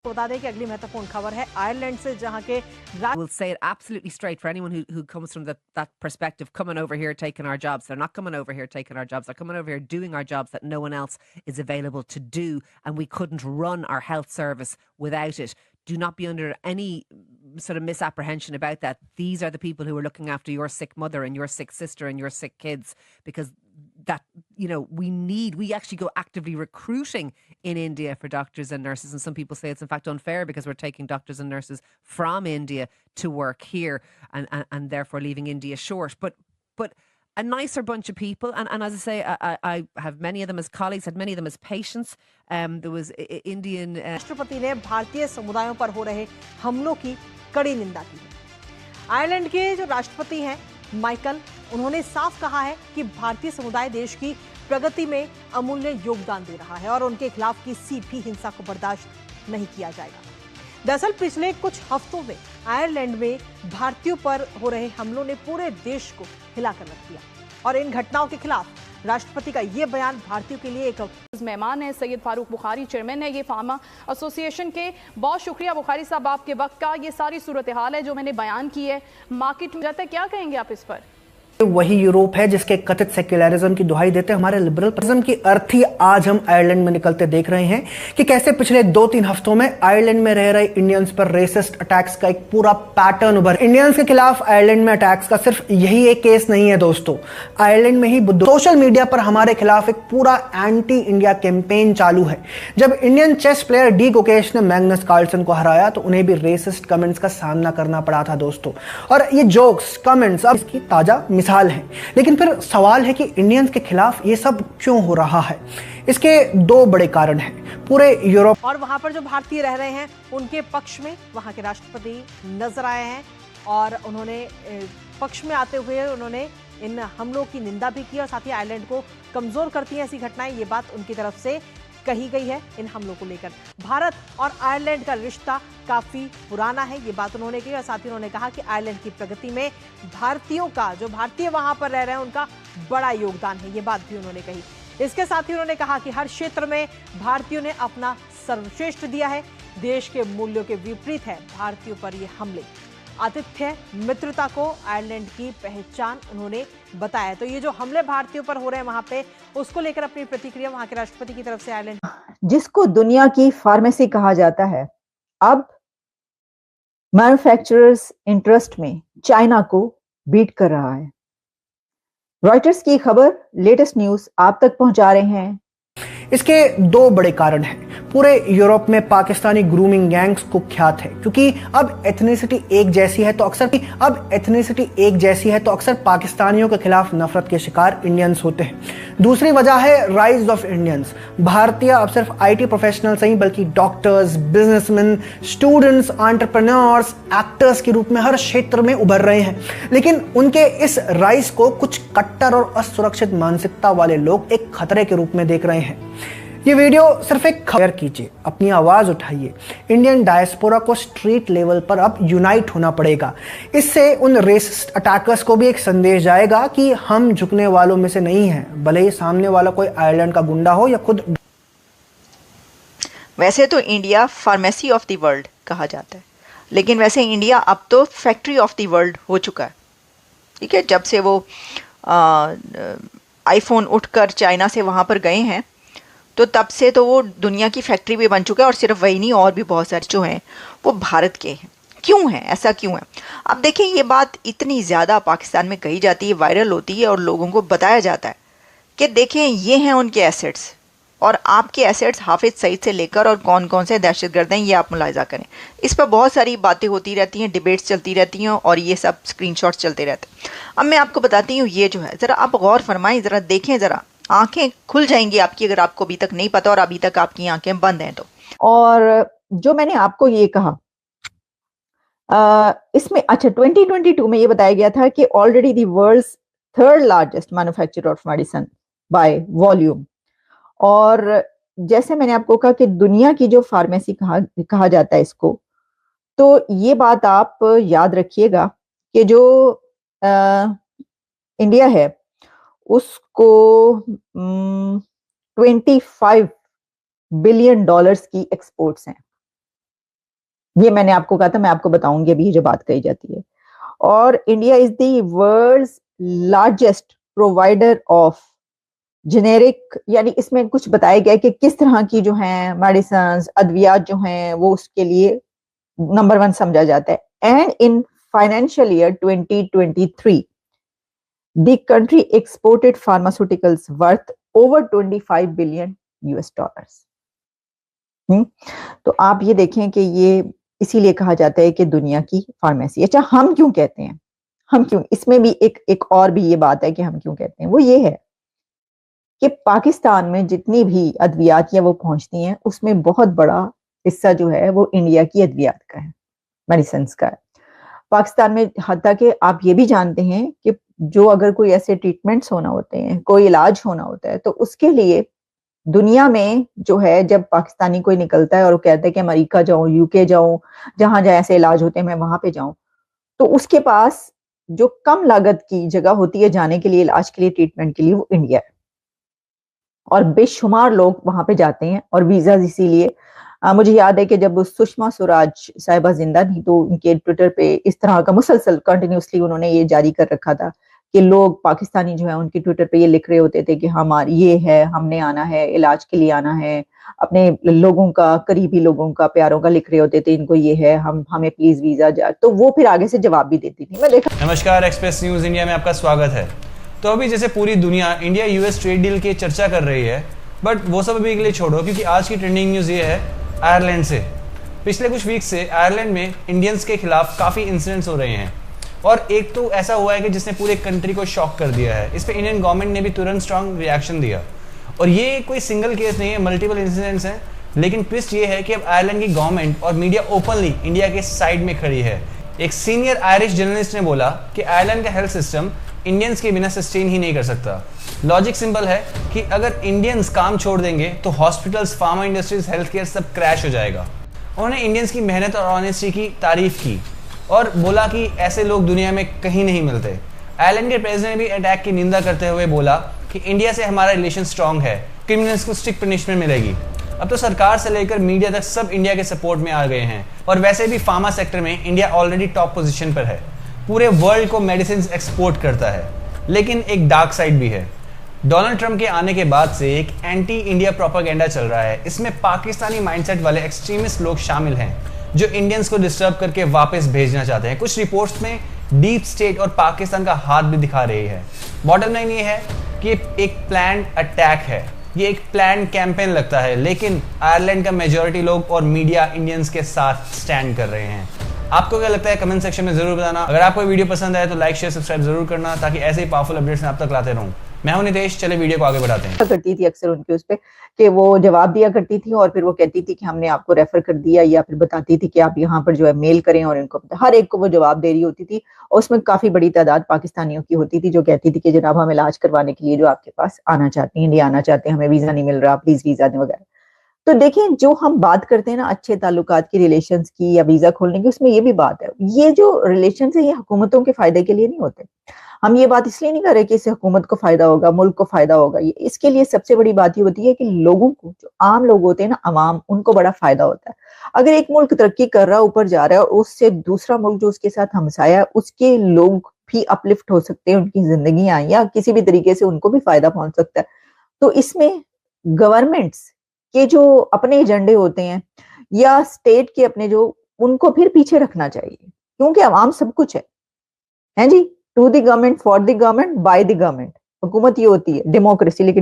बता दें कि अगली महत्वपूर्ण खबर है आयरलैंड से, जहां के We'll say it absolutely straight for anyone who comes from that perspective, coming over here taking our jobs. They're not coming over here taking our jobs. They're coming over here doing our jobs that no one else is available to do. And we couldn't run our health service without it. Do not be under any sort of misapprehension about that. These are the people who are looking after your sick mother and your sick sister and your sick kids, because that, we actually go actively recruiting in India for doctors and nurses, and some people say it's in fact unfair because we're taking doctors and nurses from India to work here, and therefore leaving India short. But a nicer bunch of people, and as I say, I have many of them as colleagues, had many of them as patients. There was Indian राष्ट्रपति ने भारतीय समुदायों पर हो रहे हमलों की कड़ी निंदा की है। आयरलैंड के जो राष्ट्रपति हैं माइकल, उन्होंने साफ कहा है कि भारतीय समुदाय देश की प्रगति में अमूल्य योगदान दे रहा है और उनके खिलाफ किसी भी हिंसा को बर्दाश्त नहीं किया जाएगा। दरअसल पिछले कुछ हफ्तों में आयरलैंड में भारतीयों पर हो रहे हमलों ने पूरे देश को हिलाकर रख दिया और इन घटनाओं के खिलाफ राष्ट्रपति का ये बयान भारतीयों के लिए एक मेहमान है। सैयद फारूक बुखारी चेयरमैन है ये फार्मा एसोसिएशन के। बहुत शुक्रिया बुखारी साहब, आपके वक्त का। ये सारी सूरत हाल है जो मैंने बयान की है, मार्केट में जाता है, क्या कहेंगे आप इस पर? वही यूरोप है जिसके कथित सेक्युलरिज्म की दुहाई देते हमारे लिबरलिज्म की अर्थी आज हम आयरलैंड में निकलते देख रहे हैं कि कैसे पिछले 2-3 हफ्तों में आयरलैंड में रह रहे इंडियंस पर रेसिस्ट अटैक्स का एक पूरा पैटर्न उभर। इंडियंस के खिलाफ आयरलैंड में अटैक्स का सिर्फ यही एक केस नहीं है दोस्तों। आयरलैंड में ही सोशल मीडिया पर हमारे खिलाफ एक पूरा एंटी इंडिया कैंपेन चालू है। जब Indian chess player D Gukesh ने मैग्नस कार्लसन को हराया तो उन्हें भी रेसिस्ट कमेंट्स का सामना करना पड़ा था दोस्तों। और ये जोक्स कमेंट्स अब इसकी ताजा है। लेकिन फिर सवाल है कि इंडियंस के खिलाफ ये सब क्यों हो रहा है? इसके 2 बड़े कारण हैं। पूरे यूरोप और वहां पर जो भारतीय रह रहे हैं उनके पक्ष में वहां के राष्ट्रपति नजर आए हैं और उन्होंने पक्ष में आते हुए उन्होंने इन हमलों की निंदा भी की और साथ ही आयरलैंड को कमजोर करती हैं ऐसी घटनाएं, ये बात उनकी तरफ से कही गई है। इन हमलों को लेकर भारत और आयरलैंड का रिश्ता काफी पुराना है, ये बात उन्होंने कही और साथ ही उन्होंने कहा कि आयरलैंड की प्रगति में भारतीयों का, जो भारतीय वहां पर रह रहे हैं, उनका बड़ा योगदान है, ये बात भी उन्होंने कही। इसके साथ ही उन्होंने कहा कि हर क्षेत्र में भारतीयों ने अपना सर्वश्रेष्ठ दिया है। देश के मूल्यों के विपरीत है भारतीयों पर ये हमले। आतिथ्य मित्रता को आयरलैंड की पहचान उन्होंने बताया। तो ये जो हमले भारतीयों पर हो रहे हैं वहां पे, उसको लेकर अपनी प्रतिक्रिया वहां के राष्ट्रपति की तरफ से आयरलैंड, जिसको दुनिया की फार्मेसी कहा जाता है, अब मैन्युफैक्चरर्स इंटरेस्ट में चाइना को बीट कर रहा है। रॉयटर्स की खबर, लेटेस्ट न्यूज आप तक पहुंचा रहे हैं। इसके 2 बड़े कारण हैं। पूरे यूरोप में पाकिस्तानी ग्रूमिंग गैंग्स कुख्यात है क्योंकि अब एथनिसिटी एक जैसी है तो अक्सर पाकिस्तानियों के खिलाफ नफरत के शिकार इंडियंस होते हैं। दूसरी वजह है राइज ऑफ इंडियंस। भारतीय अब सिर्फ आईटी प्रोफेशनल्स नहीं बल्कि doctors, businessman, students, entrepreneurs, actors के रूप में हर क्षेत्र में उभर रहे हैं। लेकिन उनके इस राइज को कुछ कट्टर और असुरक्षित मानसिकता वाले लोग एक खतरे के रूप में देख रहे हैं। ये वीडियो सिर्फ एक खबर कीजिए, अपनी आवाज उठाइए। इंडियन डायस्पोरा को स्ट्रीट लेवल पर अब यूनाइट होना पड़ेगा। इससे उन रेसिस्ट अटैकर्स को भी एक संदेश जाएगा कि हम झुकने वालों में से नहीं हैं, भले ही सामने वाला कोई आयरलैंड का गुंडा हो या खुद। वैसे तो India pharmacy of the world कहा जाता है, लेकिन वैसे इंडिया अब तो फैक्ट्री ऑफ द वर्ल्ड हो चुका है। ठीक है, जब से वो आईफोन उठकर चाइना से वहाँ पर गए हैं तो तब से तो वो दुनिया की फैक्ट्री भी बन चुका है। और सिर्फ वही नहीं, और भी बहुत सारे जो हैं वो भारत के हैं। क्यों है ऐसा, क्यों है? अब देखें, ये बात इतनी ज़्यादा पाकिस्तान में कही जाती है, वायरल होती है और लोगों को बताया जाता है कि देखें ये हैं उनके एसेट्स, और आपके एसेट्स हाफिज सईद से लेकर और कौन कौन से दहशतगर्द हैं ये आप मुलाहिजा करें। इस पर बहुत सारी बातें होती रहती हैं, डिबेट्स चलती रहती हैं और ये सब स्क्रीनशॉट्स चलते रहते हैं। अब मैं आपको बताती हूँ, ये जो है ज़रा आप गौर फरमाएं, ज़रा देखें, ज़रा आंखें खुल जाएंगी आपकी अगर आपको अभी तक नहीं पता और अभी तक आपकी आंखें बंद हैं तो। और जो मैंने आपको ये कहा, इसमें अच्छा 2022 में ये बताया गया था कि already the world's 3rd largest manufacturer of medicine by volume. और जैसे मैंने आपको कहा कि दुनिया की जो फार्मेसी कहा जाता है इसको, तो ये बात आप याद रखिएगा कि जो इंडिया है उसको 25 बिलियन डॉलर्स की एक्सपोर्ट्स हैं। ये मैंने आपको कहा था, मैं आपको बताऊंगी अभी ये जो बात कही जाती है। और India is the world's largest provider of generic, यानी इसमें कुछ बताया गया है कि किस तरह की जो है मेडिसिन अद्वियात जो हैं वो उसके लिए नंबर 1 समझा जाता है। And in financial year 2023 the country exported pharmaceuticals worth over 25 billion US dollars। तो आप ये देखें कि ये इसीलिए कहा जाता है कि दुनिया की फार्मेसी। अच्छा, हम क्यों कहते हैं, हम क्यों, इसमें भी एक और भी ये बात है कि हम क्यों कहते हैं, वो ये है कि पाकिस्तान में जितनी भी अद्वियात या वो पहुंचती हैं उसमें बहुत बड़ा हिस्सा जो है वो इंडिया की अद्वियात का है, मेडिसिन का है। पाकिस्तान में हत्ता कि आप ये भी जानते हैं कि जो अगर कोई ऐसे ट्रीटमेंट्स होना होते हैं, कोई इलाज होना होता है, तो उसके लिए दुनिया में जो है जब पाकिस्तानी कोई निकलता है और वो कहता है कि अमेरिका जाऊं, यूके जाऊं, जहां जहां ऐसे इलाज होते हैं मैं वहां पे जाऊं, तो उसके पास जो कम लागत की जगह होती है जाने के लिए, इलाज के लिए, ट्रीटमेंट के लिए, वो इंडिया है। और बेशुमार लोग वहां पे जाते हैं और वीजा इसीलिए मुझे याद है कि जब सुषमा स्वराज साहिबा जिंदा थी तो उनके ट्विटर पे इस तरह का मुसलसल कंटिन्यूसली उन्होंने ये जारी कर रखा था कि लोग पाकिस्तानी जो है उनके ट्विटर पे ये लिख रहे होते थे कि हमारी ये है, हमने आना है, इलाज के लिए आना है, अपने लोगों का, करीबी लोगों का, प्यारों का लिख रहे होते थे, इनको ये है, हमें प्लीज वीजा जा, तो वो फिर आगे से जवाब भी देती थी। मैं देखा। नमस्कार, एक्सप्रेस न्यूज इंडिया में आपका स्वागत है। तो अभी जैसे पूरी दुनिया इंडिया यूएस ट्रेड डील की चर्चा कर रही है, बट वो सब अभी के लिए छोड़ो, क्योंकि आज की ट्रेंडिंग न्यूज ये है आयरलैंड से। पिछले कुछ वीक से आयरलैंड में इंडियंस के खिलाफ काफ़ी इंसिडेंट्स हो रहे हैं, और एक तो ऐसा हुआ है कि जिसने पूरे कंट्री को शॉक कर दिया है। इस पे इंडियन गवर्नमेंट ने भी तुरंत स्ट्रांग रिएक्शन दिया, और ये कोई सिंगल केस नहीं है, मल्टीपल इंसिडेंट्स हैं। लेकिन ट्विस्ट ये है कि अब आयरलैंड की गवर्नमेंट और मीडिया ओपनली इंडिया के साइड में खड़ी है। एक सीनियर आयरिश जर्नलिस्ट ने बोला कि आयरलैंड का हेल्थ सिस्टम इंडियंस के बिना सस्टेन ही नहीं कर सकता। लॉजिक सिंपल है कि अगर इंडियंस काम छोड़ देंगे तो hospitals, pharma industries, health care सब क्रैश हो जाएगा। उन्होंने इंडियंस की मेहनत और ऑनेस्टी की तारीफ की और बोला कि ऐसे लोग दुनिया में कहीं नहीं मिलते। आयरलैंड के प्रेसिडेंट ने भी अटैक की निंदा करते हुए बोला कि इंडिया से हमारा रिलेशन स्ट्रांग है, क्रिमिनल्स को स्ट्रिक्ट पनिशमेंट मिलेगी। अब तो सरकार से लेकर मीडिया तक सब इंडिया के सपोर्ट में आ गए हैं, और वैसे भी फार्मा सेक्टर में इंडिया ऑलरेडी टॉप पोजीशन पर है, पूरे वर्ल्ड को मेडिसिन एक्सपोर्ट करता है। लेकिन एक डार्क साइड भी है। डोनाल्ड ट्रंप के आने के बाद से एक एंटी इंडिया प्रोपेगेंडा चल रहा है। इसमें पाकिस्तानी माइंडसेट वाले एक्सट्रीमिस्ट लोग शामिल हैं जो इंडियंस को डिस्टर्ब करके वापस भेजना चाहते हैं। कुछ रिपोर्ट्स में डीप स्टेट और पाकिस्तान का हाथ भी दिखा रही है। बॉटम लाइन ये है कि एक प्लान्ड अटैक है, ये एक प्लान्ड कैंपेन लगता है, लेकिन आयरलैंड का मेजॉरिटी लोग और मीडिया इंडियंस के साथ स्टैंड कर रहे हैं। आपको क्या लगता है कमेंट सेक्शन में जरूर बताना। अगर आपको वीडियो पसंद आए तो लाइक, शेयर, सब्सक्राइब जरूर करना, ताकि ऐसे ही पावरफुल अपडेट्स मैं आप तक लाते रहूं। मैं हूं नितेश, चले वीडियो को आगे बढ़ाते हैं। करती थी अक्सर उनके उस पे कि वो जवाब दिया करती थी और फिर वो कहती थी कि हमने आपको रेफर कर दिया, या फिर बताती थी कि आप यहाँ पर जो है मेल करें, और इनको हर एक को वो जवाब दे रही होती थी। और उसमें काफी बड़ी तादाद पाकिस्तानियों की होती थी जो कहती थी कि जनाब हम इलाज करवाने के लिए जो आपके पास आना चाहते हैं, इंडिया आना चाहते हैं, हमें वीजा नहीं मिल रहा, प्लीज वीजा दें वगैरह। तो देखिए, जो हम बात करते हैं ना अच्छे ताल्लुकात की, रिलेशंस की या वीजा खोलने की, उसमें ये भी बात है, ये जो रिलेशन है ये हुकूमतों के फायदे के लिए नहीं होते। हम ये बात इसलिए नहीं कर रहे कि इससे हुकूमत को फायदा होगा, मुल्क को फायदा होगा। ये इसके लिए सबसे बड़ी बात ये होती है कि लोगों को, जो आम लोग होते हैं ना, अवाम, उनको बड़ा फायदा होता है। अगर एक मुल्क तरक्की कर रहा है, ऊपर जा रहा है, और उससे दूसरा मुल्क जो उसके साथ हमसाया है, उसके लोग भी अपलिफ्ट हो सकते हैं, उनकी जिंदगियां, या किसी भी तरीके से उनको भी फायदा पहुंच सकता है। तो इसमें गवर्नमेंट्स के जो अपने एजेंडे होते हैं या स्टेट के अपने जो, उनको फिर पीछे रखना चाहिए, क्योंकि अवाम सब कुछ है जी। To the government, for the government, by the government. हुकूमत ये होती है डेमोक्रेसी, लेकिन